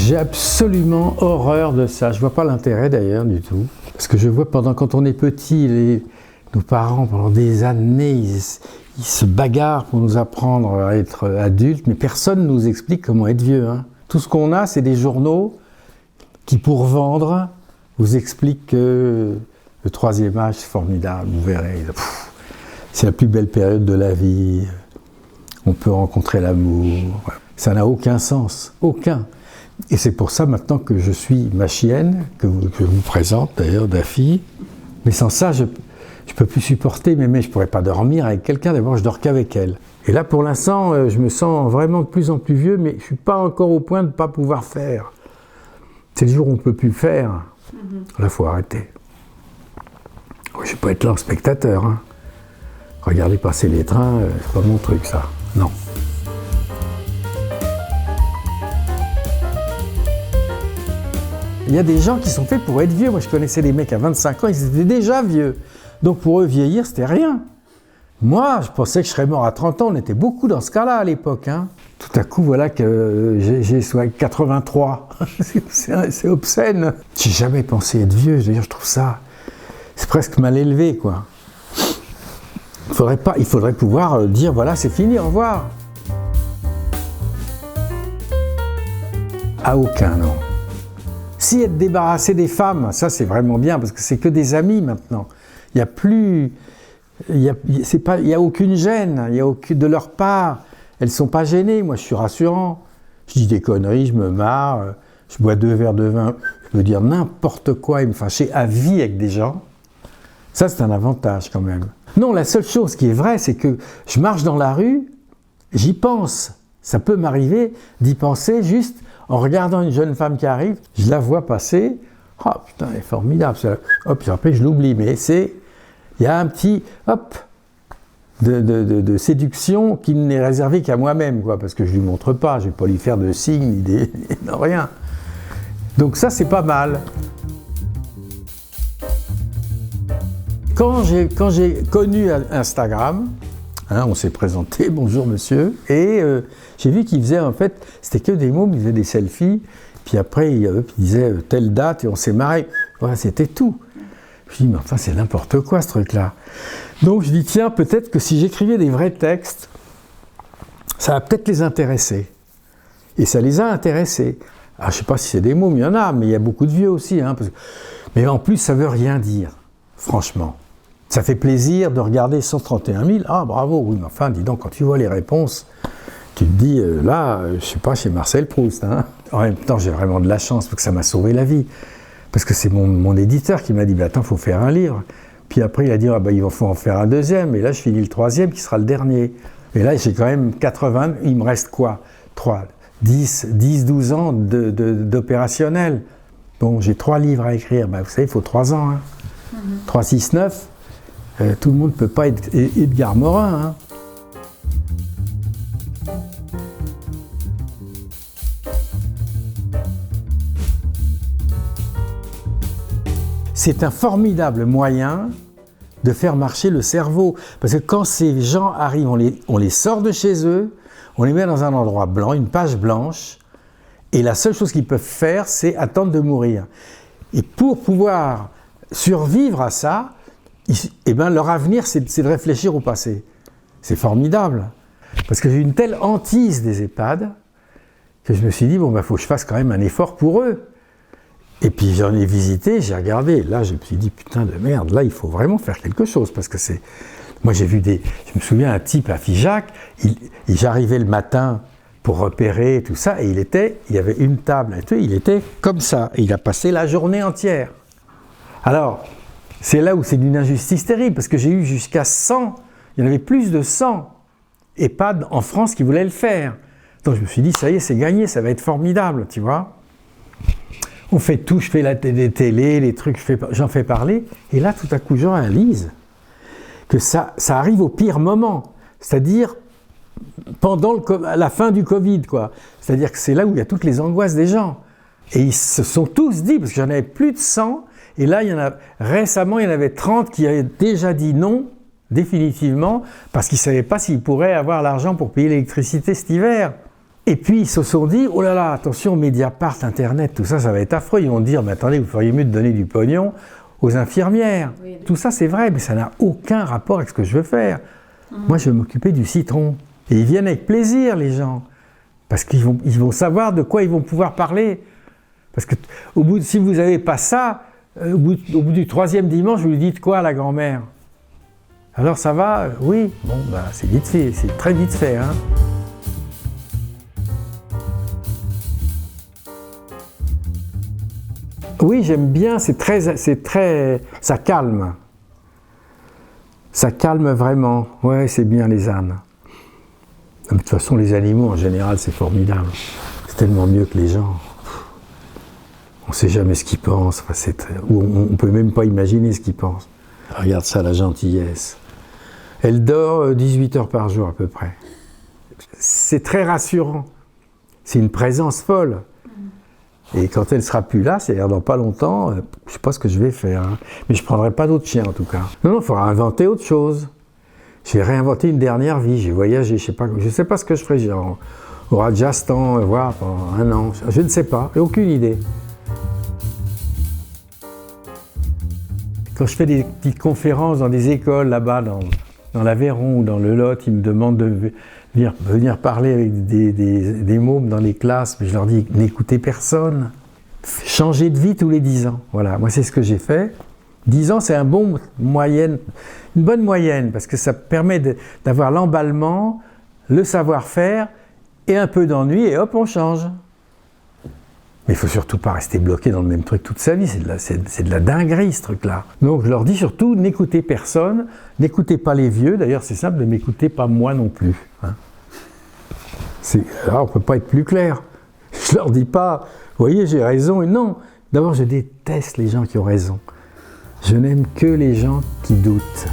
J'ai absolument horreur de ça. Je vois pas l'intérêt d'ailleurs du tout. Parce que je vois quand on est petit, nos parents pendant des années, ils se bagarrent pour nous apprendre à être adultes, mais personne ne nous explique comment être vieux. Hein. Tout ce qu'on a, c'est des journaux qui, pour vendre, vous expliquent que le troisième âge, c'est formidable, vous verrez. C'est la plus belle période de la vie. On peut rencontrer l'amour. Ça n'a aucun sens. Aucun. Et c'est pour ça maintenant que je suis ma chienne, que je vous présente d'ailleurs, Daffy. Mais sans ça, je ne peux plus supporter, mais je ne pourrais pas dormir avec quelqu'un. D'abord, je dors qu'avec elle. Et là, pour l'instant, je me sens vraiment de plus en plus vieux, mais je ne suis pas encore au point de ne pas pouvoir faire. C'est le jour où on ne peut plus le faire. Là, il faut arrêter. Je ne vais pas être là en spectateur. Hein. Regarder passer les trains, c'est pas mon truc, ça. Non. Il y a des gens qui sont faits pour être vieux. Moi, je connaissais des mecs à 25 ans, ils étaient déjà vieux. Donc, pour eux, vieillir, c'était rien. Moi, je pensais que je serais mort à 30 ans. On était beaucoup dans ce cas-là à l'époque. Hein. Tout à coup, voilà que j'ai 83. C'est obscène. J'ai jamais pensé être vieux. Je trouve ça... C'est presque mal élevé, quoi. Il faudrait pouvoir dire, voilà, c'est fini, au revoir. À aucun, non. Si être débarrassé des femmes, ça c'est vraiment bien, parce que c'est que des amis maintenant. Il n'y a plus... Il y a aucune gêne, il y a aucune, de leur part. Elles ne sont pas gênées, moi je suis rassurant. Je dis des conneries, je me marre, je bois 2 verres de vin, je peux dire n'importe quoi et me fâcher à vie avec des gens. Ça c'est un avantage quand même. Non, la seule chose qui est vraie, c'est que je marche dans la rue, j'y pense. Ça peut m'arriver d'y penser juste en regardant une jeune femme qui arrive, je la vois passer, oh putain, elle est formidable, hop, puis après je l'oublie, mais il y a un petit, hop, de séduction qui n'est réservé qu'à moi-même, quoi, parce que je ne lui montre pas, je ne vais pas lui faire de signes, ni rien. Donc ça, c'est pas mal. Quand j'ai connu Instagram, hein, on s'est présenté, bonjour monsieur, et j'ai vu qu'il faisait en fait, c'était que des mômes, il faisait des selfies, puis après il disait telle date et on s'est marré, voilà, c'était tout. Je me dis, mais enfin c'est n'importe quoi ce truc-là. Donc je dis, tiens, peut-être que si j'écrivais des vrais textes, ça va peut-être les intéresser. Et ça les a intéressés. Alors, je ne sais pas si c'est des mômes, il y en a, mais il y a beaucoup de vieux aussi. Hein, mais en plus, ça ne veut rien dire, franchement. Ça fait plaisir de regarder 131 000. Ah, bravo, oui, mais enfin, dis donc, quand tu vois les réponses, tu te dis, là, je ne suis pas chez Marcel Proust. Hein. En même temps, j'ai vraiment de la chance, parce que ça m'a sauvé la vie. Parce que c'est mon éditeur qui m'a dit, attends, il faut faire un livre. Puis après, il a dit, il faut en faire un deuxième. Et là, je finis le 3e, qui sera le dernier. Et là, j'ai quand même 80, il me reste quoi 10, 12 ans d'opérationnel. Bon, j'ai 3 livres à écrire. Vous savez, il faut 3 ans. Hein. 3, 6, 9. Tout le monde ne peut pas être Edgar Morin. Hein. C'est un formidable moyen de faire marcher le cerveau. Parce que quand ces gens arrivent, on les sort de chez eux, on les met dans un endroit blanc, une page blanche, et la seule chose qu'ils peuvent faire, c'est attendre de mourir. Et pour pouvoir survivre à ça, leur avenir, c'est de réfléchir au passé. C'est formidable. Parce que j'ai une telle hantise des EHPAD que je me suis dit, faut que je fasse quand même un effort pour eux. Et puis j'en ai visité, j'ai regardé. Là, je me suis dit, putain de merde, là, il faut vraiment faire quelque chose. Parce que c'est... Moi, j'ai vu je me souviens, un type à Figeac, j'arrivais le matin pour repérer et tout ça, et il y avait une table, et tout, il était comme ça. Et il a passé la journée entière. Alors, c'est là où c'est d'une injustice terrible, parce que j'ai eu jusqu'à 100, il y en avait plus de 100 EHPAD en France qui voulaient le faire. Donc je me suis dit, ça y est, c'est gagné, ça va être formidable, tu vois. On fait tout, je fais la télé, les trucs, j'en fais parler, et là, tout à coup, j'en réalise que ça arrive au pire moment, c'est-à-dire pendant la fin du Covid, quoi. C'est-à-dire que c'est là où il y a toutes les angoisses des gens. Et ils se sont tous dit, parce que j'en avais plus de 100, et là, récemment, il y en avait 30 qui avaient déjà dit non, définitivement, parce qu'ils ne savaient pas s'ils pourraient avoir l'argent pour payer l'électricité cet hiver. Et puis ils se sont dit, oh là là, attention, Mediapart, Internet, tout ça, ça va être affreux. Ils vont dire, mais attendez, vous feriez mieux de donner du pognon aux infirmières. Oui. Tout ça, c'est vrai, mais ça n'a aucun rapport avec ce que je veux faire. Moi, je veux m'occuper du citron. Et ils viennent avec plaisir, les gens. Parce qu'ils vont savoir de quoi ils vont pouvoir parler. Parce que si vous n'avez pas ça, au bout du 3e dimanche, vous lui dites quoi à la grand-mère? Alors ça va? Oui. Bon, bah, c'est vite fait, c'est très vite fait. Hein. Oui, j'aime bien, ça calme. Ça calme vraiment. Ouais, c'est bien les ânes. De toute façon, les animaux, en général, c'est formidable. C'est tellement mieux que les gens. On ne sait jamais ce qu'ils pensent. Enfin, on ne peut même pas imaginer ce qu'ils pensent. Regarde ça, la gentillesse. Elle dort 18 heures par jour à peu près. C'est très rassurant. C'est une présence folle. Et quand elle ne sera plus là, c'est-à-dire dans pas longtemps, je ne sais pas ce que je vais faire. Hein. Mais je ne prendrai pas d'autres chiens en tout cas. Non, il faudra inventer autre chose. J'ai réinventé une dernière vie, j'ai voyagé, je ne sais pas ce que je ferai. Au Rajasthan, voilà, pendant 1 an. Je ne sais pas, j'ai aucune idée. Quand je fais des petites conférences dans des écoles là-bas, dans l'Aveyron ou dans le Lot, ils me demandent de venir parler avec des mômes dans les classes, mais je leur dis, n'écoutez personne. Changez de vie tous les 10 ans. Voilà, moi c'est ce que j'ai fait. 10 ans, c'est une bonne moyenne, parce que ça permet d'avoir l'emballement, le savoir-faire et un peu d'ennui, et hop, on change. Mais il ne faut surtout pas rester bloqué dans le même truc toute sa vie, c'est de la dinguerie ce truc-là. Donc je leur dis surtout, n'écoutez personne, n'écoutez pas les vieux, d'ailleurs c'est simple, ne m'écoutez pas moi non plus. Hein. Alors on ne peut pas être plus clair. Je leur dis pas, vous voyez, j'ai raison, et non. D'abord, je déteste les gens qui ont raison. Je n'aime que les gens qui doutent.